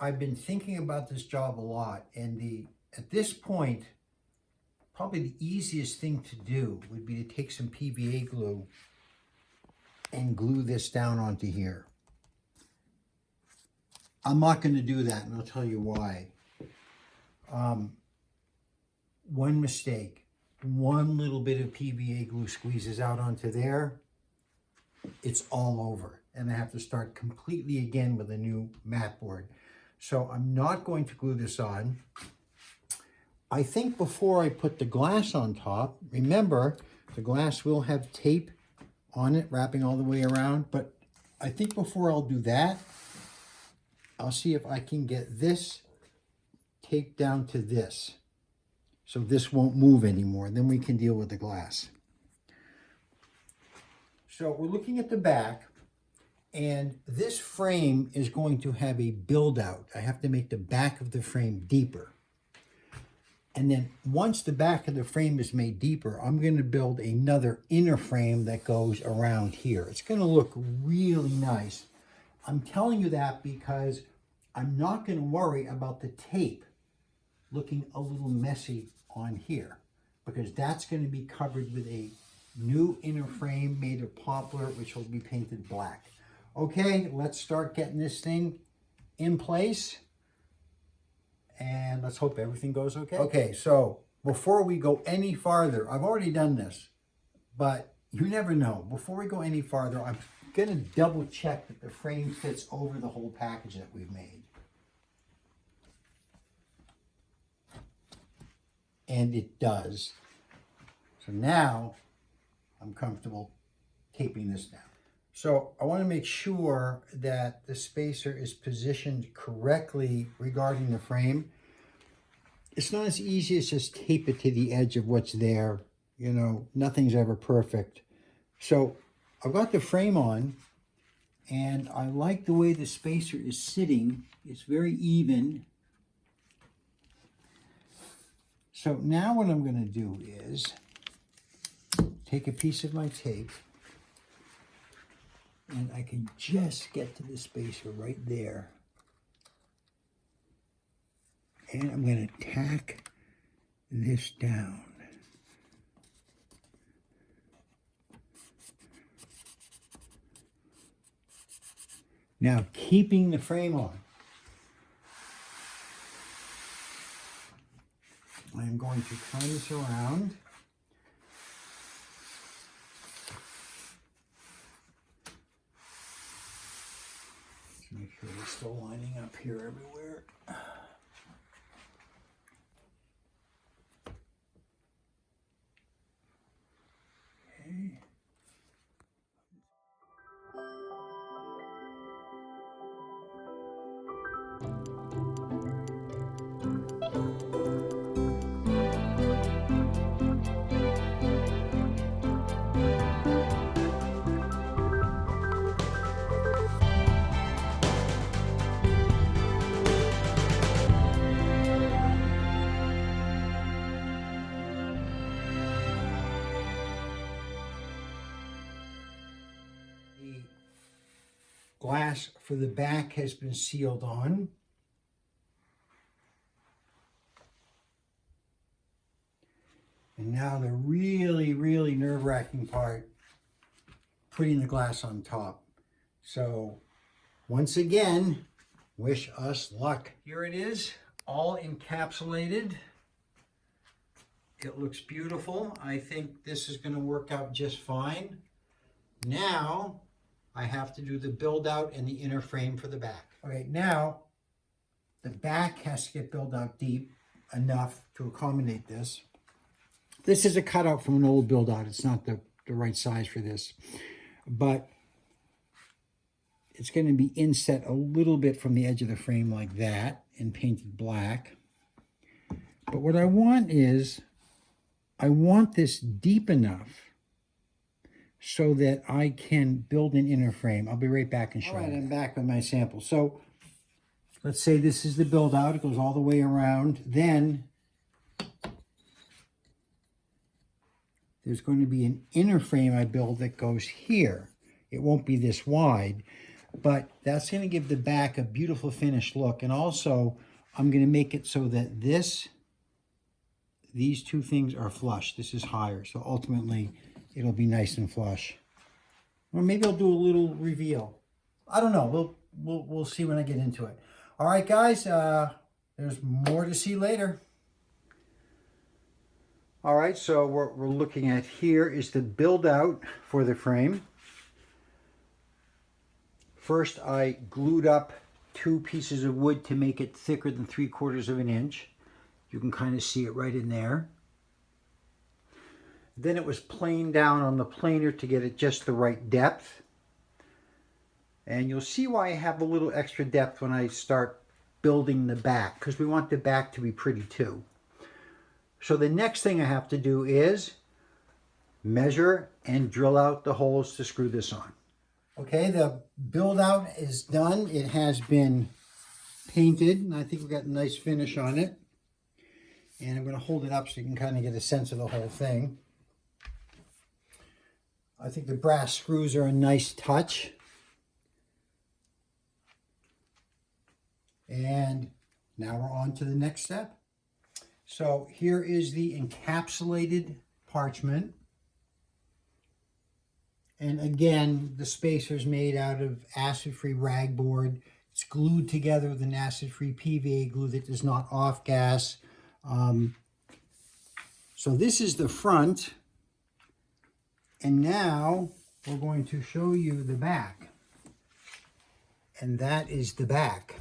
I've been thinking about this job a lot, and at this point, probably the easiest thing to do would be to take some PVA glue and glue this down onto here. I'm not going to do that, and I'll tell you why. One mistake, one little bit of PVA glue squeezes out onto there, it's all over, and I have to start completely again with a new mat board. So I'm not going to glue this on. I think before I put the glass on top, remember the glass will have tape on it wrapping all the way around, but I think before I'll do that, I'll see if I can get this taped down to this, so this won't move anymore. Then we can deal with the glass. So we're looking at the back, and this frame is going to have a build out. I have to make the back of the frame deeper. And then once the back of the frame is made deeper, I'm going to build another inner frame that goes around here. It's going to look really nice. I'm telling you that because I'm not going to worry about the tape looking a little messy on here, because that's going to be covered with a new inner frame made of poplar, which will be painted black. Okay, let's start getting this thing in place, and let's hope everything goes okay. Okay, so before we go any farther, I've already done this, but you never know. Before we go any farther, I'm going to double check that the frame fits over the whole package that we've made. And it does. So now I'm comfortable taping this down. So I want to make sure that the spacer is positioned correctly regarding the frame. It's not as easy as just tape it to the edge of what's there. You know, nothing's ever perfect. So I've got the frame on, and I like the way the spacer is sitting. It's very even. So now what I'm going to do is take a piece of my tape, and I can just get to the spacer right there. And I'm going to tack this down. Now, keeping the frame on, I'm going to turn this around. Let's make sure it's still lining up here everywhere. Okay. The glass for the back has been sealed on. And now the really, really nerve-wracking part, putting the glass on top. So once again, wish us luck. Here it is, all encapsulated. It looks beautiful. I think this is going to work out just fine. Now I have to do the build out and the inner frame for the back. Okay, now the back has to get built out deep enough to accommodate this. This is a cutout from an old build out. It's not the right size for this, but it's going to be inset a little bit from the edge of the frame like that and painted black. But what I want is, I want this deep enough so that I can build an inner frame. I'll be right back and show you. All right, I'm back with my sample. So let's say this is the build out. It goes all the way around. Then there's going to be an inner frame I build that goes here. It won't be this wide. but that's going to give the back a beautiful finished look. And also, I'm going to make it so that these two things are flush. This is higher, so ultimately it'll be nice and flush. Or maybe I'll do a little reveal. I don't know. We'll see when I get into it. All right, guys. There's more to see later. All right, so what we're looking at here is the build out for the frame. First, I glued up 2 pieces of wood to make it thicker than 3/4 of an inch. You can kind of see it right in there. Then it was planed down on the planer to get it just the right depth. And you'll see why I have a little extra depth when I start building the back, because we want the back to be pretty too. So the next thing I have to do is measure and drill out the holes to screw this on. Okay, the build out is done. It has been painted, and I think we've got a nice finish on it. And I'm going to hold it up so you can kind of get a sense of the whole thing. I think the brass screws are a nice touch. And now we're on to the next step. So here is the encapsulated parchment. And again, the spacer's made out of acid-free ragboard. It's glued together with an acid-free PVA glue that does not off-gas. So this is the front. And now we're going to show you the back. And that is the back.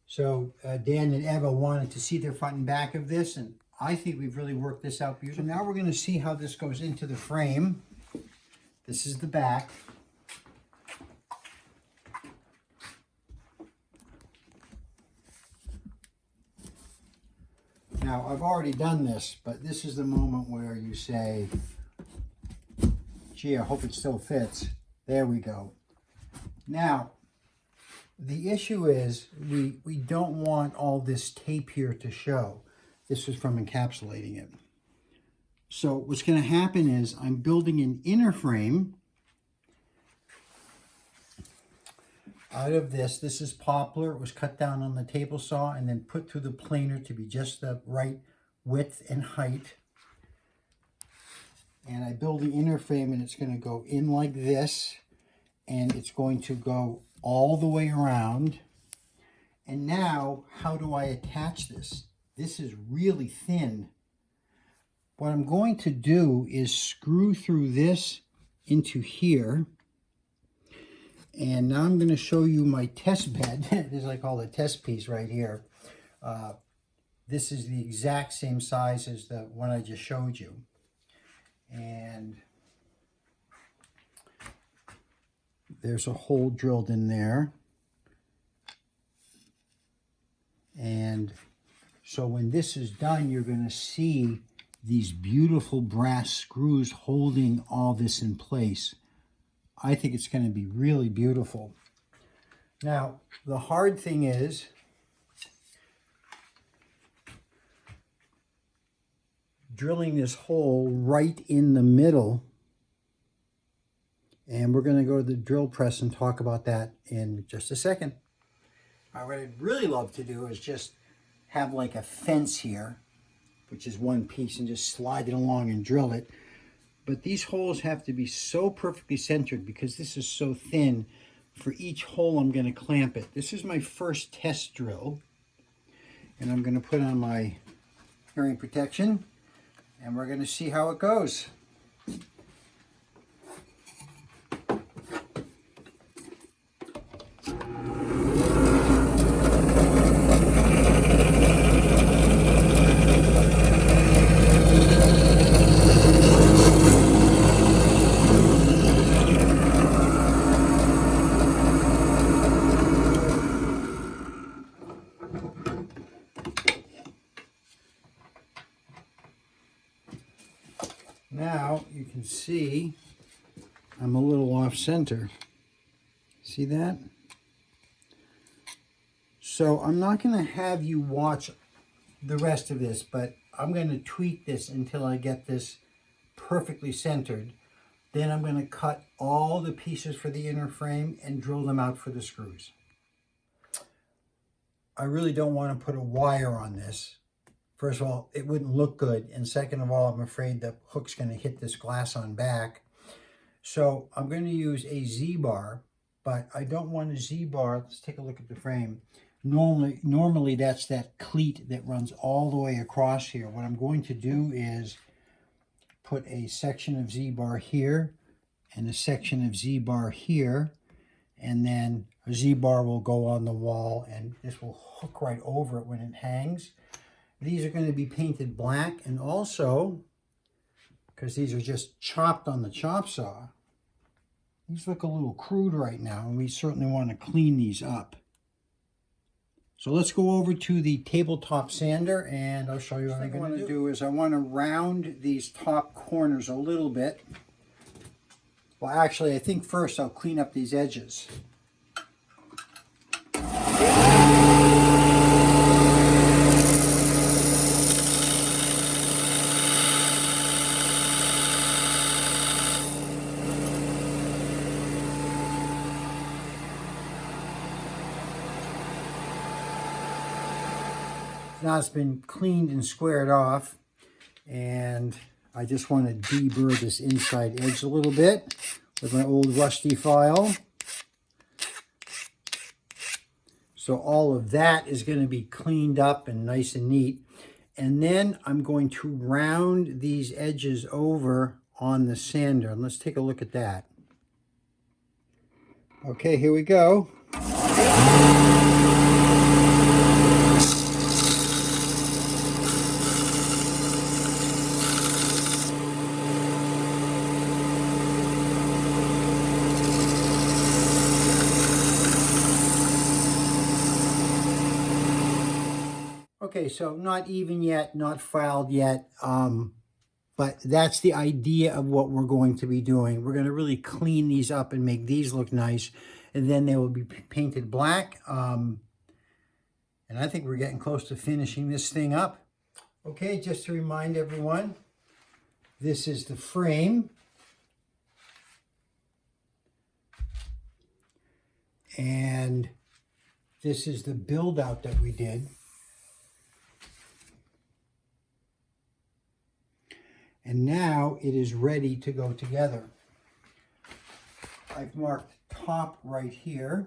So Dan and Eva wanted to see the front and back of this, and I think we've really worked this out beautifully. So now we're going to see how this goes into the frame. This is the back. Now, I've already done this, but this is the moment where you say, gee, I hope it still fits. There we go. Now, the issue is we don't want all this tape here to show. This is from encapsulating it. So what's going to happen is I'm building an inner frame out of this. This is poplar. It was cut down on the table saw and then put through the planer to be just the right width and height. And I build the inner frame, and it's going to go in like this, and it's going to go all the way around. And now, how do I attach this? This is really thin. What I'm going to do is screw through this into here. And now I'm going to show you my test bed. This is I call the test piece right here. This is the exact same size as the one I just showed you. And there's a hole drilled in there. And so when this is done, you're going to see these beautiful brass screws holding all this in place. I think it's going to be really beautiful. Now, the hard thing is drilling this hole right in the middle. And we're going to go to the drill press and talk about that in just a second. What I'd really love to do is just have like a fence here, which is one piece, and just slide it along and drill it. But these holes have to be so perfectly centered because this is so thin. For each hole, I'm going to clamp it. This is my first test drill. And I'm going to put on my hearing protection, and we're going to see how it goes. Now you can see I'm a little off center. See that? So I'm not going to have you watch the rest of this, but I'm going to tweak this until I get this perfectly centered. Then I'm going to cut all the pieces for the inner frame and drill them out for the screws. I really don't want to put a wire on this. First of all, it wouldn't look good. And second of all, I'm afraid the hook's going to hit this glass on back. So I'm going to use a Z-bar, but I don't want a Z-bar. Let's take a look at the frame. Normally that's that cleat that runs all the way across here. What I'm going to do is put a section of Z-bar here and a section of Z-bar here, and then a Z-bar will go on the wall and this will hook right over it when it hangs. These are going to be painted black, and also, because these are just chopped on the chop saw, these look a little crude right now, and we certainly want to clean these up. So let's go over to the tabletop sander and I'll show you what I'm going to do. Is I want to round these top corners a little bit. Well, actually, I think first I'll clean up these edges. Now it's been cleaned and squared off, and I just want to deburr this inside edge a little bit with my old rusty file. So all of that is going to be cleaned up and nice and neat. And then I'm going to round these edges over on the sander. And let's take a look at that. Okay, here we go. Okay, so not even yet, not filed yet, but that's the idea of what we're going to be doing. We're going to really clean these up and make these look nice, and then they will be painted black. And I think we're getting close to finishing this thing up. Okay, just to remind everyone, this is the frame. And this is the build out that we did. And now it is ready to go together. I've marked top right here.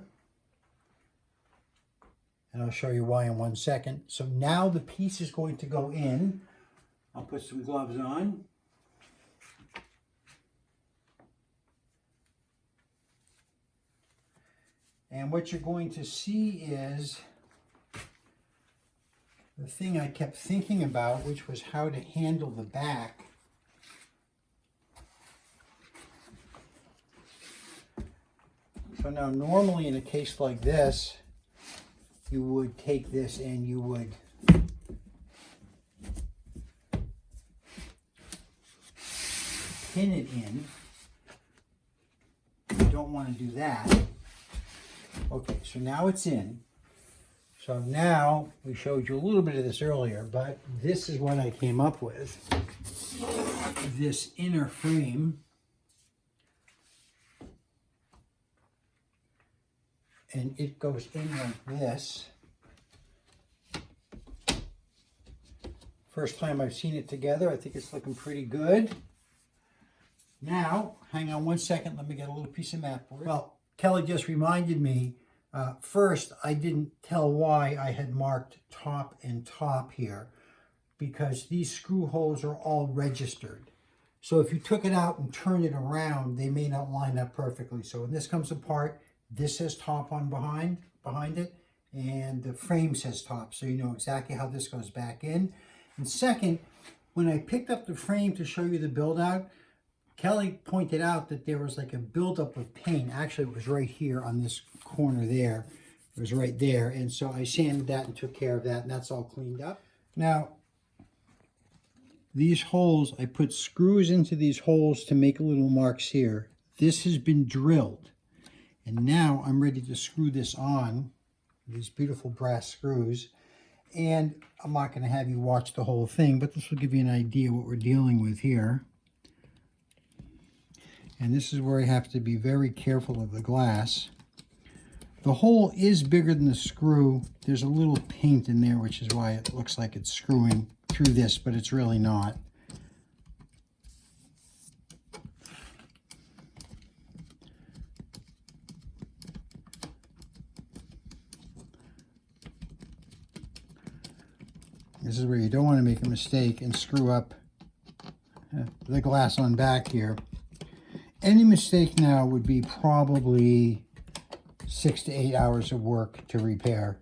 And I'll show you why in 1 second. So now the piece is going to go in. I'll put some gloves on. And what you're going to see is the thing I kept thinking about, which was how to handle the back. So now normally in a case like this, you would take this and you would pin it in. You don't want to do that. Okay, so now it's in. So now, we showed you a little bit of this earlier, but this is what I came up with. This inner frame. And it goes in like this. First time I've seen it together. I think it's looking pretty good. Now, hang on 1 second. Let me get a little piece of mat board. Well, Kelly just reminded me, first I didn't tell why I had marked top and top here, because these screw holes are all registered. So if you took it out and turned it around, they may not line up perfectly. So when this comes apart, this says top on behind it, and the frame says top, so you know exactly how this goes back in. And second, when I picked up the frame to show you the build out, Kelly pointed out that there was like a buildup of paint. Actually, it was right here on this corner there. It was right there, and so I sanded that and took care of that, and that's all cleaned up. Now, these holes, I put screws into these holes to make little marks here. This has been drilled. And now I'm ready to screw this on, these beautiful brass screws. And I'm not going to have you watch the whole thing, but this will give you an idea what we're dealing with here. And this is where I have to be very careful of the glass. The hole is bigger than the screw. There's a little paint in there, which is why it looks like it's screwing through this, but it's really not. This is where you don't want to make a mistake and screw up the glass on back here. Any mistake now would be probably 6 to 8 hours of work to repair.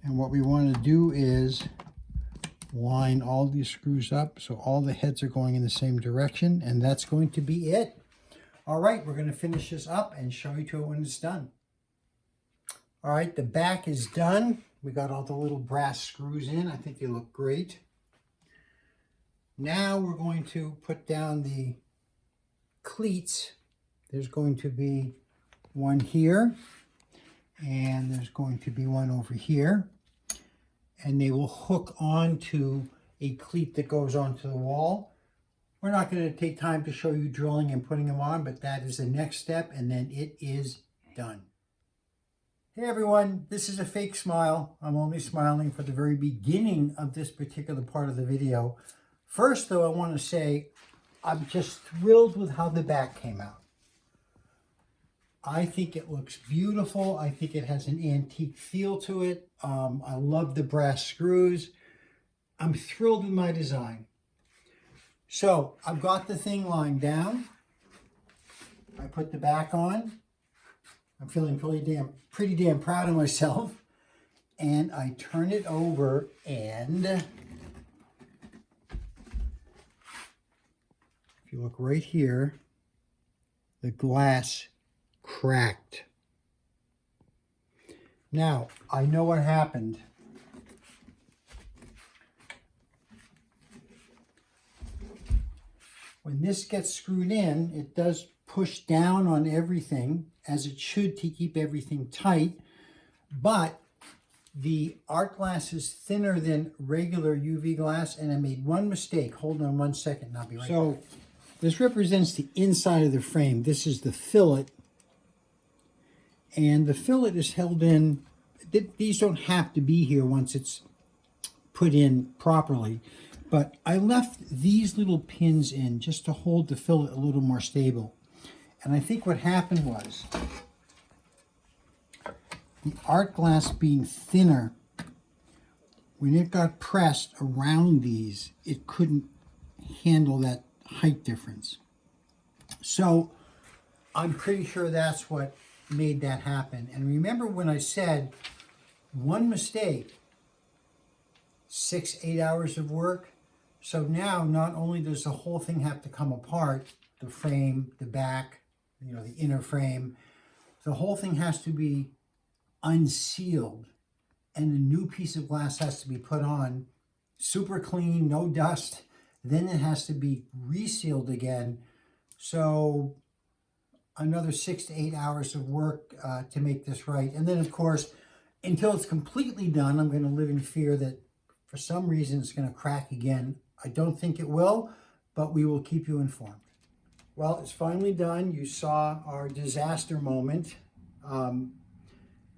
And what we want to do is line all these screws up so all the heads are going in the same direction, and that's going to be it. All right, we're going to finish this up and show you to it when it's done. All right, the back is done. We got all the little brass screws in. I think they look great. Now we're going to put down the cleats. There's going to be one here, and there's going to be one over here, and they will hook onto a cleat that goes onto the wall. We're not going to take time to show you drilling and putting them on, but that is the next step, and then it is done. Hey everyone, this is a fake smile. I'm only smiling for the very beginning of this particular part of the video. First though, I want to say I'm just thrilled with how the back came out. I think it looks beautiful. I think it has an antique feel to it. I love the brass screws. I'm thrilled with my design. So I've got the thing lying down. I put the back on. I'm feeling pretty damn proud of myself. And I turn it over, and if you look right here, the glass cracked. Now, I know what happened. When this gets screwed in, it does push down on everything, as it should, to keep everything tight, but the art glass is thinner than regular UV glass, and I made one mistake. Hold on 1 second, and I'll be right back. So this represents the inside of the frame. This is the fillet, and the fillet is held in. These don't have to be here once it's put in properly, but I left these little pins in just to hold the fillet a little more stable. And I think what happened was the art glass being thinner, when it got pressed around these, it couldn't handle that height difference. So I'm pretty sure that's what made that happen. And remember when I said one mistake, 6 8 hours of work? So now not only does the whole thing have to come apart, the frame, the back, the inner frame, the whole thing has to be unsealed, and a new piece of glass has to be put on, super clean, no dust. Then it has to be resealed again. So another 6 to 8 hours of work to make this right. And then of course, until it's completely done, I'm going to live in fear that for some reason it's going to crack again. I don't think it will, but we will keep you informed. Well, it's finally done. You saw our disaster moment.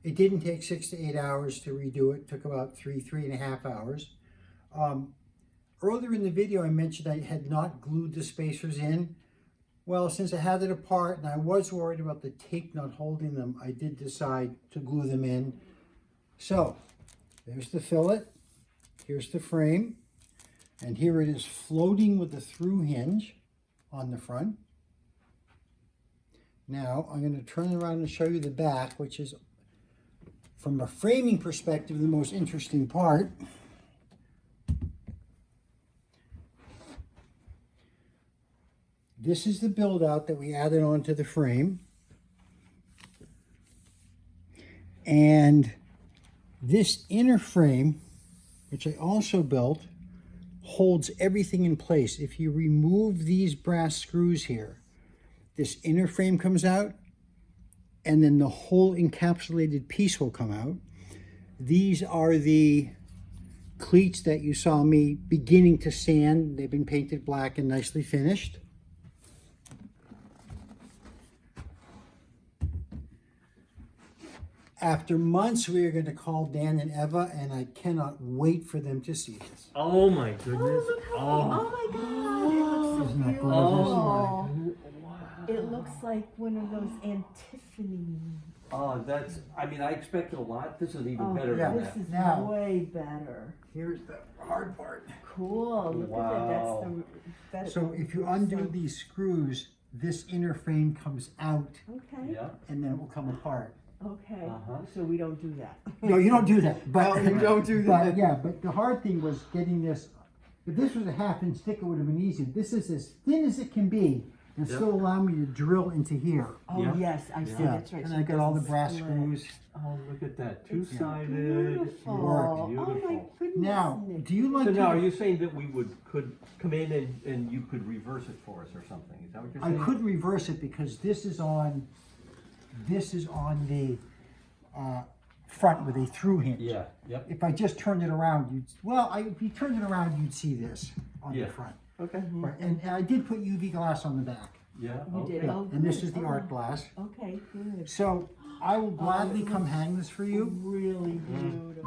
It didn't take 6 to 8 hours to redo it. It took about 3.5 hours. Earlier in the video, I mentioned I had not glued the spacers in. Well, since I had it apart and I was worried about the tape not holding them, I did decide to glue them in. So, there's the fillet. Here's the frame. And here it is floating with the through hinge on the front. Now, I'm going to turn around and show you the back, which is, from a framing perspective, the most interesting part. This is the build out that we added onto the frame. And this inner frame, which I also built, holds everything in place. If you remove these brass screws here, this inner frame comes out, and then the whole encapsulated piece will come out. These are the cleats that you saw me beginning to sand. They've been painted black and nicely finished. After months, we are going to call Dan and Eva, and I cannot wait for them to see this. Oh my goodness. Oh my God! Isn't that It gorgeous? looks beautiful. Wow. It looks like one of those antiphony. Oh, that's, I mean, I expected a lot. This is even Oh, better yeah. than this that. is Now- way better. Here's the hard part. Cool. Look Wow. at that. That's the. So if you undo these screws, this inner frame comes out, Okay. Yeah. and then it will come apart. Okay. Uh-huh. So we don't do that. No, you don't do that. But Oh, you don't do But that. yeah, but the hard thing was getting this. If this was a 1/2 inch thick, it would have been easy. This is as thin as it can be, and Yep. still allow me to drill into here. Oh Yeah. yes, I see. Yeah. That's right. And so I it got all the doesn't brass split. screws. Oh, look at that. It's Two-sided. Beautiful. Worked. Oh my Beautiful. goodness. Now, Nick. do you like So to? now, are you saying that we could come in and you could reverse it for us or something? Is that what you're I saying? could reverse it because this is on. This is on the front with a through hinge. Yeah, yep. If I just turned it around, if you turned it around, you'd see this on Yeah. the front. Okay. Right, and I did put UV glass on the back. Yeah. You okay. did. Yeah, Oh, and this good. is the Oh. art glass. Okay, good. So I will gladly it come looks hang this for you. Really beautiful.